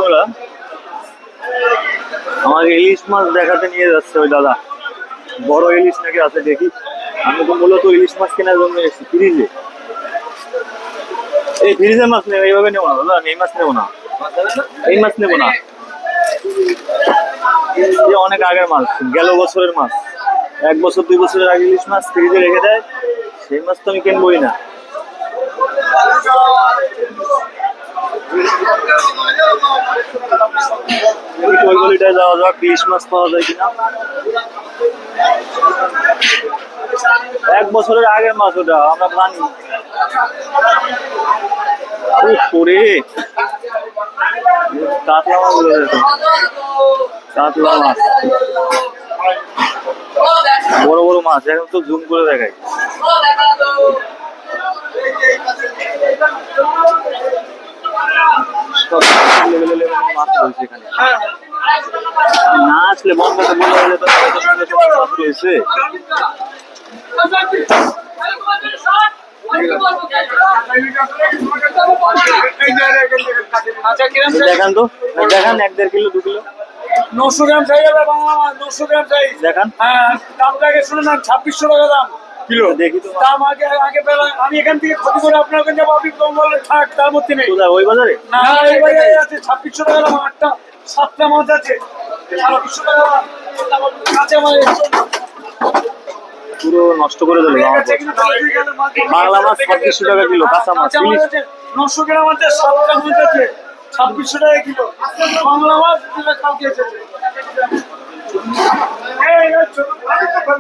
বন্ধুরা, আমাকে ইলিশ মাছ দেখাতে নিয়ে যাচ্ছে ওই দাদা। বড় ইলিশ নাকি আছে দেখি। আমি তো মূলত ইলিশ মাছ কেনার জন্য এসেছি ফ্রিজে। এই ফ্রিজের মাছ নেবো, এইভাবে নেবো না দাদা, এই মাছ নেবো না, এই মাছ নেবো না। অনেক আগের মাছ, গেল বছরের মাছ, 1 বছর 2 বছরের আগে ইলিশ মাছ ফ্রিজে রেখে দেয়, সেই মাছ তো আমি কিনবই না। ওই গলিটায় যাওয়া যাক, ইলিশ মাছ পাওয়া যায় কিনা। 1 বছরের আগের মাছ ওটা, আমরা জানি। করে কাতলা মাছ গুলো দেখো, কাতলা মাছ, বড় বড় মাছ। এখন তো জুম করে দেখাই। মাছ রয়েছে এখানে, না আসলে বন্ধ বলে হয়ে যেত রয়েছে। দেখান তো, দেখান 1-1.5 কিলো 2 কিলো 900 গ্রাম চাই যাবে বাংলা মাছ, 900 গ্রাম চাই। দেখান। হ্যাঁ, দামটা আগে শুনে নেন, 2600 টাকা দাম কিলো। দেখি তো দাম আগে আগে পেলাম আমি এখান থেকে ক্ষতি করে আপনার ওখানে যাবো, আপনি কম বললে থাক, তার মধ্যে নেই। ওই বাজারে না, এই বাজারে আছে 2600 টাকা দাম। 7টা মাছ আছে 2600 টাকা দাম। কাঁচা মাছ পুরো নষ্ট করে দিল। বাংলা মাছ 2600 টাকা কিলো, কাঁচা মাছ 900 গ্রাম আছে, 7টা মাছ আছে 2600 টাকা কিলো। বাংলা মাছ কালকে এসেছে।